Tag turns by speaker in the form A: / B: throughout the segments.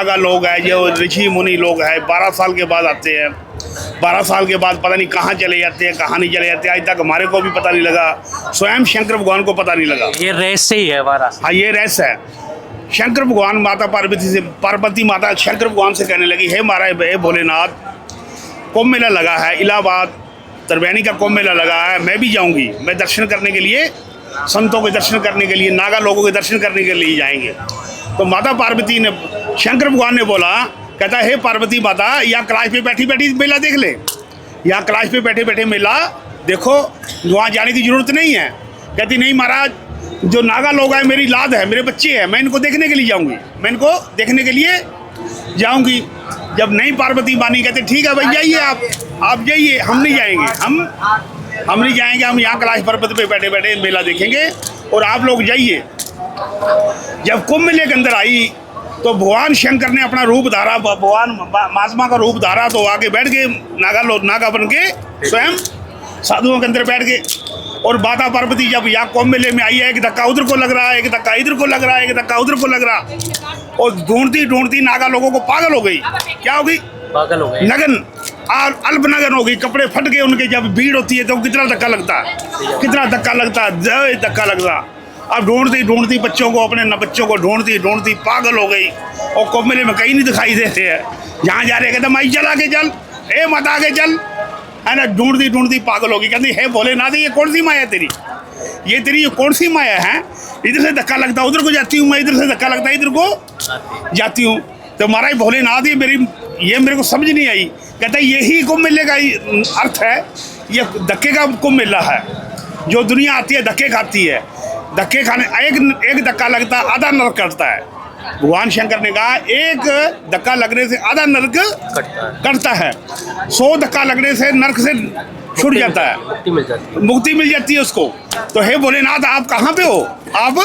A: का लोग है, जो ऋषि मुनि लोग हैं, 12 साल के बाद आते हैं। 12 साल के बाद पता नहीं कहाँ चले जाते हैं, कहाँ नहीं चले जाते, आज तक हमारे को भी पता नहीं लगा, स्वयं शंकर भगवान को पता नहीं लगा।
B: ये रहस्य ही है हमारा।
A: हाँ, ये रहस्य है। शंकर भगवान माता पार्वती माता शंकर भगवान से कहने लगी, हे महाराज, हे भोलेनाथ, कुंभ मेला लगा है, इलाहाबाद त्रिवेणी का कुंभ मेला लगा है, मैं भी जाऊंगी। मैं दर्शन करने के लिए, संतों के दर्शन करने के लिए, नागा लोगों के दर्शन करने के लिए जाएंगे। तो माता पार्वती ने, शंकर भगवान ने बोला, कहता हे पार्वती माता, यहाँ कैलाश पे बैठी बैठी मेला देख ले, यहाँ कैलाश पे बैठे बैठे मेला देखो, वहाँ जाने की जरूरत नहीं है। कहती नहीं महाराज, जो नागा लोग हैं मेरी लाद है, मेरे बच्चे हैं, मैं इनको देखने के लिए जाऊँगी, मैं इनको देखने के लिए जाऊँगी। जब नहीं पार्वती मानी, कहते ठीक है भाई जाइए, आप जाइए, हम नहीं जाएंगे, हम नहीं जाएंगे, हम यहाँ कैलाश पर्वत पे बैठे बैठे मेला देखेंगे और आप लोग जाइए। जब कुंभ मेले के अंदर आई तो भगवान शंकर ने अपना रूप धारा, भगवान महात्मा का रूप धारा, तो आके बैठ गए नागा बन के, स्वयं साधुओं के अंदर बैठ गए। और माता पार्वती जब यहाँ कुंभ मेले में आई है, एक धक्का उधर को लग रहा है, एक धक्का इधर को लग रहा है, एक धक्का उधर को लग रहा, और ढूंढती ढूंढती नागा लोगों को पागल हो गई। क्या हो गई?
B: पागल हो गए,
A: नगन, अल्प नगन हो गई, कपड़े फट गए उनके। जब भीड़ होती है तो कितना धक्का लगता है, कितना धक्का लगता है, धक्का लगता। अब ढूंढती ढूंढती बच्चों को, अपने बच्चों को ढूंढती ढूंढती पागल हो गई, और कुंभ मेले में कहीं नहीं दिखाई देते हैं। जहाँ जा रहे कहते माई चल आगे चल, ए मत आगे चल, है ना। ढूंढती ढूंढती पागल हो गई, कहती हे भोलेनाथ, ये कौन सी माया तेरी, ये तेरी ये कौन सी माया है? इधर से धक्का लगता उधर को जाती हूँ मैं, इधर से धक्का लगता इधर को जाती हूँ। तो महाराज भोलेनाथ, ये मेरे को समझ नहीं आई। कहता यही कुंभ मेले का अर्थ है, ये धक्के का कुंभ मेला है। जो दुनिया आती है धक्के खाती है, धक्के खाने, एक धक्का लगता आधा नरक कटता है। भगवान शंकर ने कहा एक धक्का लगने से आधा नरक कटता है, 100 धक्का लगने से नरक से छूट जाता है, मुक्ति मिल जाती है उसको। तो हे भोलेनाथ, आप कहाँ पे हो, आप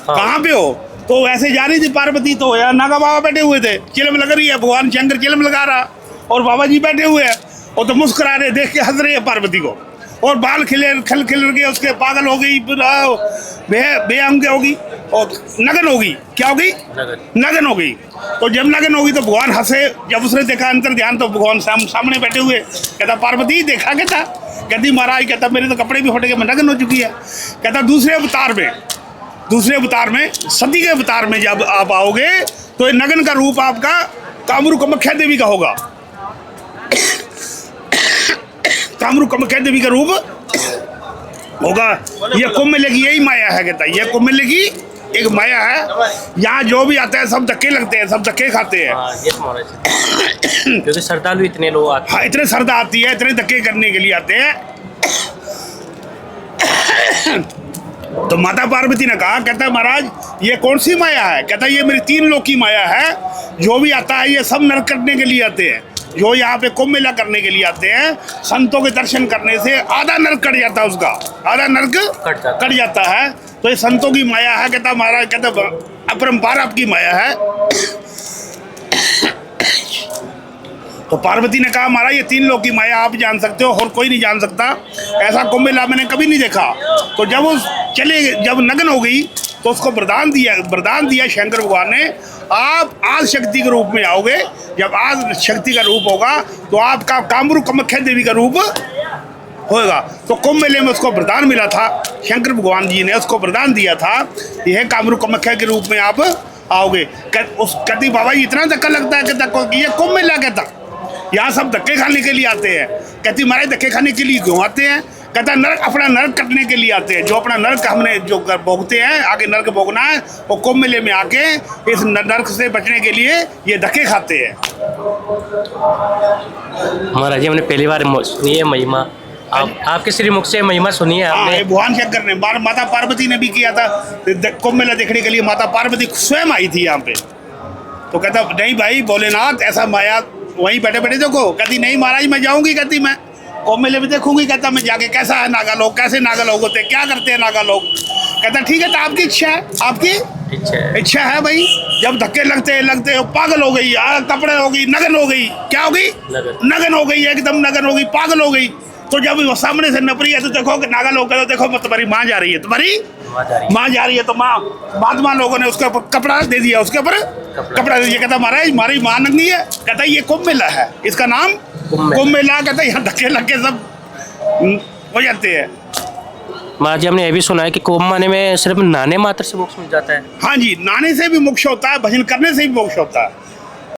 A: कहाँ पे हो? तो ऐसे जा रही थी पार्वती, तो यार नागा बाबा बैठे हुए थे, चिलम लग रही है, भगवान शंकर चिलम लगा रहा, और बाबा जी बैठे हुए हैं, और तो मुस्कुरा रहे, देख के हंस रही है पार्वती को, और बाल खिल गए उसके, पागल हो गई, बेअंग होगी और नगन होगी। क्या होगी? नगन हो गई। तो जब नगन होगी तो भगवान हंसे। जब उसने देखा अंतर ध्यान, तो भगवान सामने बैठे हुए, कहता पार्वती देखा कहता? कहती महाराज, कहता मेरे तो कपड़े भी फट गए, मैं नगन हो चुकी है। कहता दूसरे अवतार में सती के अवतार में जब आप आओगे तो ये नगन का रूप आपका कामरू कामाख्या देवी का होगा, कामरू कामाख्या देवी का रूप होगा। ये कुंभ मेले की यही माया है। कहता ये कुंभ मेले की एक माया है। यहाँ जो भी आता है सब धक्के लगते हैं, सब धक्के खाते हैं।
B: क्योंकि श्रद्धालु इतने लोग आते हैं।
A: हाँ, इतने श्रद्धा आती है, इतने धक्के करने के लिए आते हैं। तो माता पार्वती ने कहा, कहता महाराज ये कौन सी माया है? कहता ये मेरी 3 लोक की माया है। जो भी आता है ये सब नरक करने के लिए आते हैं। जो यहाँ पे कुंभ मेला करने के लिए आते हैं, संतों के दर्शन करने से आधा नरक कट जाता है, उसका आधा नरक कट जाता है। तो ये संतों की माया है। कहता महाराज, कहता अपरंपार आपकी माया है। तो पार्वती ने कहा महाराज ये 3 लोग की माया आप जान सकते हो, और कोई नहीं जान सकता। ऐसा कुंभ मेला मैंने कभी नहीं देखा। तो जब नगन हो गई तो उसको वरदान दिया शंकर भगवान ने, आप आज शक्ति के रूप में आओगे। जब आज शक्ति का रूप होगा तो आपका कामरू कामाख्या देवी का रूप होगा। तो कुंभ मेले में उसको वरदान मिला था, शंकर भगवान जी ने उसको वरदान दिया था, यह कामरू कामाख्या के रूप में आप आओगे। कहती बाबा इतना धक्का लगता है? कहता ये कुंभ मेला, कहता यहाँ सब धक्के खाने के लिए आते हैं। कहती महाराज धक्के खाने के लिए क्यों आते हैं? कहता नरक, अपना नरक कटने के लिए आते हैं। जो अपना नरक हमने जो भोगते हैं, आगे नरक भोगना है, वो कुंभ मेले में आके इस नरक से बचने के लिए ये धक्के खाते हैं।
B: महाराज जी हमने पहली बार सुनी है महिमा, आपके श्रीमुख से महिमा सुनी है आपने।
A: भगवान शंकर ने, माता पार्वती ने भी किया था कुंभ मेला देखने के लिए। माता पार्वती स्वयं आई थी यहाँ पे। तो कहता नहीं भाई भोलेनाथ, ऐसा माया वहीं बैठे बैठे देखो। कहती नहीं महाराज मैं जाऊंगी, कहती मैं कुंभ मेले में देखूंगी। कहता मैं जाके कैसा है नागा लोग, कैसे नागा लोग होते, क्या करते हैं नागा लोग। कहता ठीक है, तो आपकी इच्छा है, आपकी इच्छा है भाई। जब धक्के लगते पागल हो गई, कपड़े हो गई, नगन हो गई। क्या हो गई? नगन हो गई, एकदम नगन हो गई, पागल हो गई। तो जब वो सामने से नपरी है तो देखो नागा लोग, देखो तुम्हारी माँ जा रही है, तुम्हारी
B: माँ जा रही है।
A: माँ जा रही है तो माँ महात्मा लोगों ने उसके ऊपर कपड़ा दे दिया, उसके ऊपर कपड़ा दे दिया। कहता महाराज हमारी माँ नंगी है। कहता ये कुंभ मेला है, इसका नाम कुंभ मेला। कहता यहाँ धक्के लग के सब हो जाते हैं।
B: माँ जी हमने ये भी सुना है कि कुंभ आने में सिर्फ नहाने मात्र से मोक्ष मिल जाता है।
A: हाँ जी, नहाने से भी मोक्ष होता है, भजन करने से भी मोक्ष होता है।